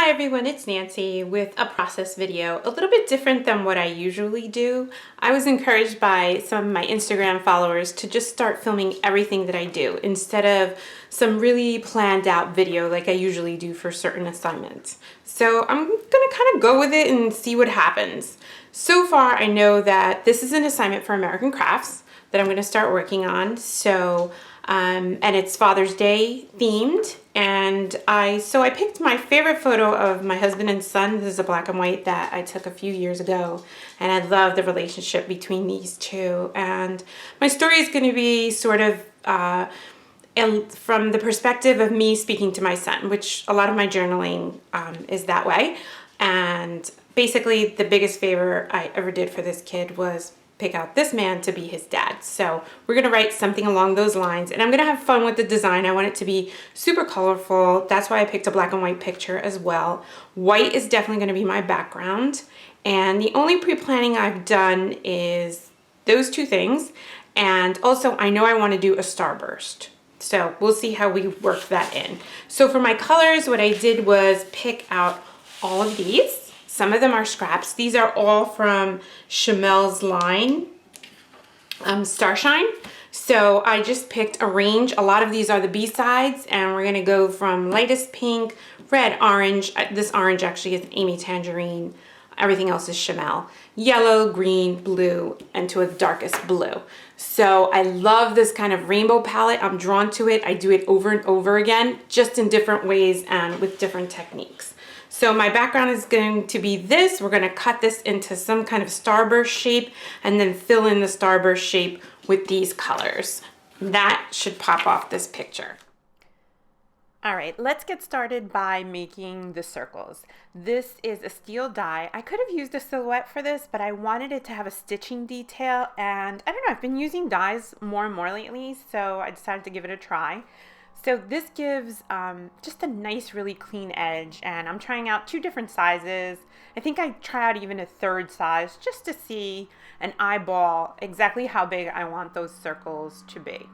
Hi everyone, it's Nancy with a process video, a little bit different than what I usually do. I was encouraged by some of my Instagram followers to just start filming everything that I do instead of some really planned out video like I usually do for certain assignments. So I'm gonna kind of go with it and see what happens. So far I know that this is an assignment for American Crafts that I'm gonna start working on. And it's Father's Day themed, and I picked my favorite photo of my husband and son. This is a black and white that I took a few years ago, and I love the relationship between these two. And my story is going to be sort of from the perspective of me speaking to my son, which a lot of my journaling is that way. And basically, the biggest favor I ever did for this kid was pick out this man to be his dad. So we're gonna write something along those lines, and I'm gonna have fun with the design. I want it to be super colorful. That's why I picked a black and white picture as well. White is definitely gonna be my background. And the only pre-planning I've done is those two things. And also I know I wanna do a starburst. So we'll see how we work that in. So for my colors, what I did was pick out all of these. Some of them are scraps. These are all from Chamel's line, Starshine. So I just picked a range. A lot of these are the B-sides, and we're gonna go from lightest pink, red, orange. This orange actually is Amy Tangerine. Everything else is Chamel. Yellow, green, blue, and to a darkest blue. So I love this kind of rainbow palette. I'm drawn to it. I do it over and over again, just in different ways and with different techniques. So my background is going to be this. We're going to cut this into some kind of starburst shape and then fill in the starburst shape with these colors. That should pop off this picture. All right, let's get started by making the circles. This is a steel die. I could have used a silhouette for this, but I wanted it to have a stitching detail, and I don't know, I've been using dies more and more lately, so I decided to give it a try. So this gives just a nice, really clean edge, and I'm trying out two different sizes. I think I try out even a third size just to see and eyeball exactly how big I want those circles to be.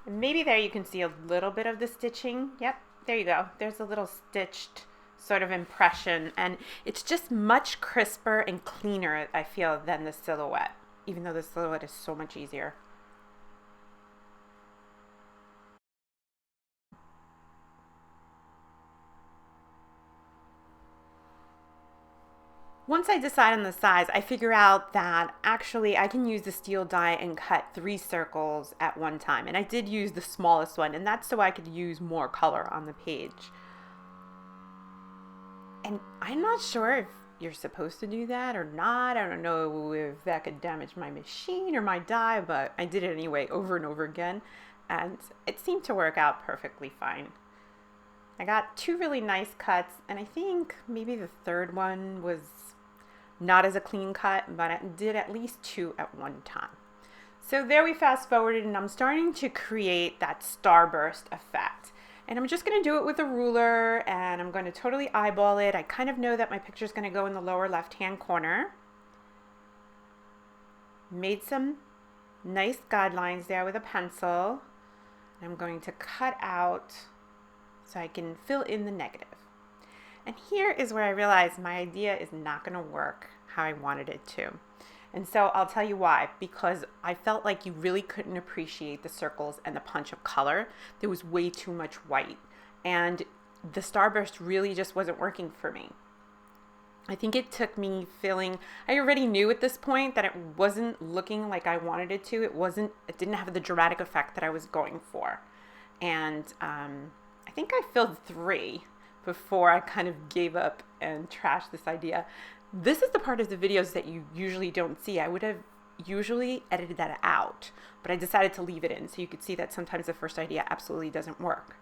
And maybe there you can see a little bit of the stitching. Yep, there you go. There's a little stitched sort of impression, and it's just much crisper and cleaner, I feel, than the silhouette, even though the silhouette is so much easier. Once I decide on the size, I figure out that actually I can use the steel die and cut 3 circles at one time. And I did use the smallest one, and that's so I could use more color on the page. And I'm not sure if you're supposed to do that or not. I don't know if that could damage my machine or my die, but I did it anyway over and over again. And it seemed to work out perfectly fine. I got 2 really nice cuts, and I think maybe the third one was not as a clean cut, but I did at least 2 at one time. So there we fast forwarded, and I'm starting to create that starburst effect. And I'm just gonna do it with a ruler, and I'm gonna totally eyeball it. I kind of know that my picture is gonna go in the lower left-hand corner. Made some nice guidelines there with a pencil. And I'm going to cut out so I can fill in the negative. And here is where I realized my idea is not going to work how I wanted it to. And so I'll tell you why. Because I felt like you really couldn't appreciate the circles and the punch of color. There was way too much white. And the starburst really just wasn't working for me. I think it took me feeling, I already knew at this point that it wasn't looking like I wanted it to. It didn't have the dramatic effect that I was going for. And I think I filled 3 before I kind of gave up and trashed this idea. This is the part of the videos that you usually don't see. I would have usually edited that out, but I decided to leave it in so you could see that sometimes the first idea absolutely doesn't work.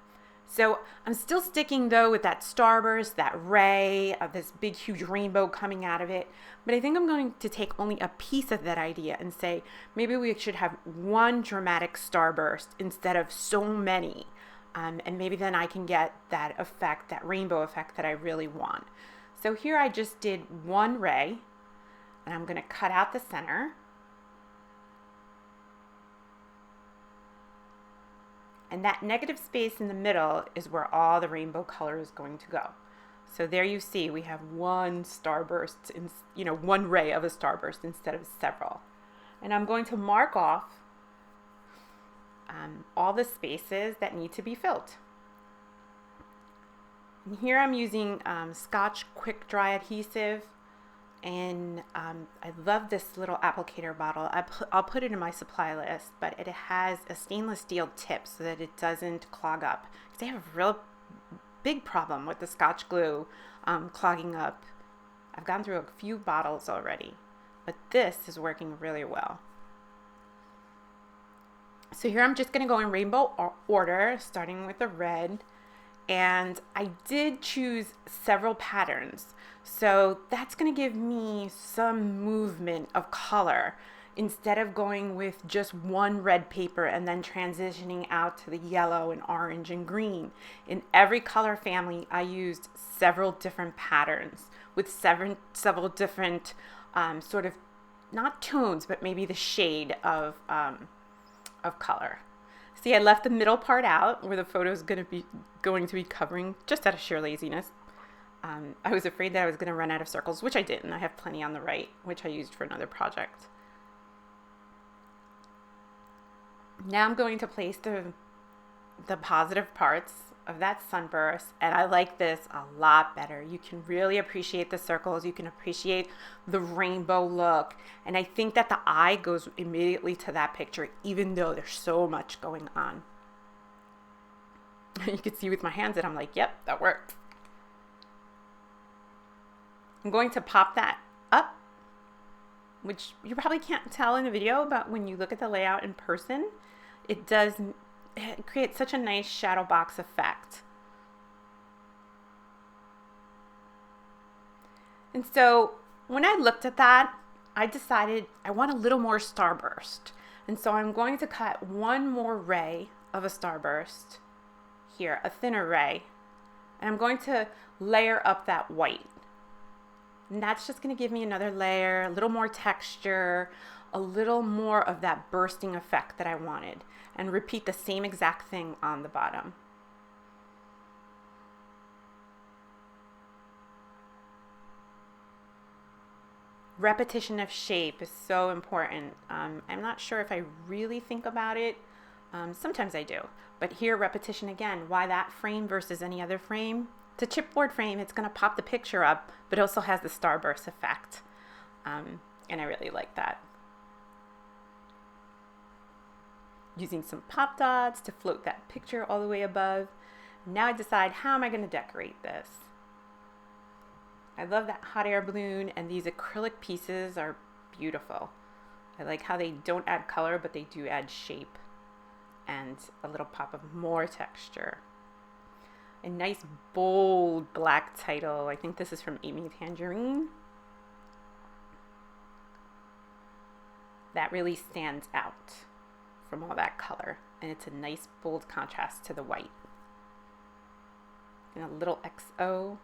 So I'm still sticking though with that starburst, that ray of this big huge rainbow coming out of it. But I think I'm going to take only a piece of that idea and say maybe we should have one dramatic starburst instead of so many. And maybe then I can get that effect, that rainbow effect that I really want. So here I just did 1 ray, and I'm going to cut out the center. And that negative space in the middle is where all the rainbow color is going to go. So there you see we have one starburst, one ray of a starburst instead of several. And I'm going to mark off all the spaces that need to be filled. And here I'm using Scotch Quick Dry Adhesive, and I love this little applicator bottle. I'll put it in my supply list, but it has a stainless steel tip so that it doesn't clog up. Because I have a real big problem with the Scotch glue clogging up. I've gone through a few bottles already, but this is working really well. So here I'm just going to go in rainbow order, starting with the red. And I did choose several patterns. So that's going to give me some movement of color instead of going with just one red paper and then transitioning out to the yellow and orange and green. In every color family, I used several different patterns with several different sort of, not tones, but maybe the shade of color. See, I left the middle part out where the photo is going to be covering just out of sheer laziness. I was afraid that I was going to run out of circles, which I didn't. I have plenty on the right, which I used for another project. Now I'm going to place the positive parts of that sunburst, and I like this a lot better. You can really appreciate the circles. You can appreciate the rainbow look, and I think that the eye goes immediately to that picture, even though there's so much going on. You can see with my hands that I'm like, yep, that worked. I'm going to pop that up, which you probably can't tell in the video, but when you look at the layout in person, it creates such a nice shadow box effect. And so when I looked at that, I decided I want a little more starburst. And so I'm going to cut one more ray of a starburst here, a thinner ray. And I'm going to layer up that white. And that's just going to give me another layer, a little more texture, a little more of that bursting effect that I wanted. And repeat the same exact thing on the bottom. Repetition of shape is so important. I'm not sure if I really think about it. Sometimes I do. But here, repetition again. Why that frame versus any other frame? It's a chipboard frame. It's going to pop the picture up, but also has the starburst effect. And I really like that. Using some pop dots to float that picture all the way above. Now I decide, how am I going to decorate this? I love that hot air balloon, and these acrylic pieces are beautiful. I like how they don't add color, but they do add shape and a little pop of more texture. A nice bold black title. I think this is from Amy Tangerine. That really stands out from all that color, and it's a nice bold contrast to the white. And a little XO.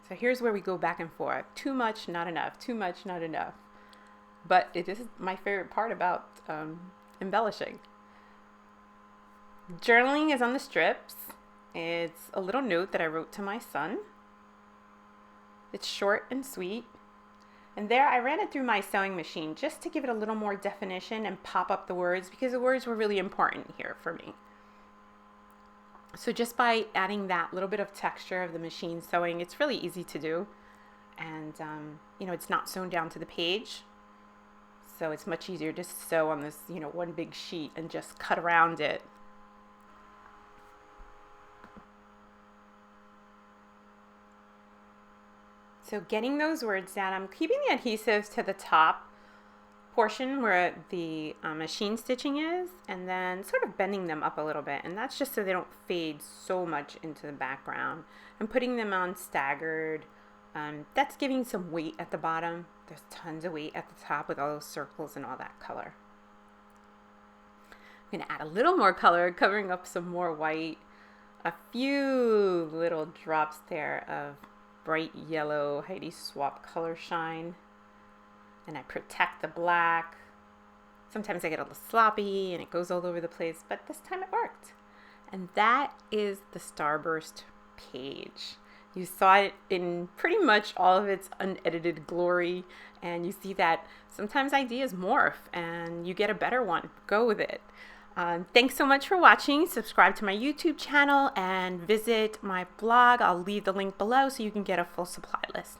So here's where we go back and forth. Too much, not enough. Too much, not enough. But it is my favorite part about embellishing. Journaling is on the strips. It's a little note that I wrote to my son. It's short and sweet. And there I ran it through my sewing machine just to give it a little more definition and pop up the words, because the words were really important here for me. So just by adding that little bit of texture of the machine sewing, it's really easy to do. And, it's not sewn down to the page. So it's much easier to sew on this, one big sheet and just cut around it. So getting those words down, I'm keeping the adhesives to the top portion where the machine stitching is, and then sort of bending them up a little bit, and that's just so they don't fade so much into the background. I'm putting them on staggered. That's giving some weight at the bottom. There's tons of weight at the top with all those circles and all that color. I'm going to add a little more color, covering up some more white, a few little drops there of bright yellow Heidi Swap color shine. and I protect the black. Sometimes I get a little sloppy and it goes all over the place, but this time it worked. And that is the Starburst page. You saw it in pretty much all of its unedited glory, and you see that sometimes ideas morph and you get a better one. Go with it. Thanks so much for watching. Subscribe to my YouTube channel and visit my blog. I'll leave the link below so you can get a full supply list.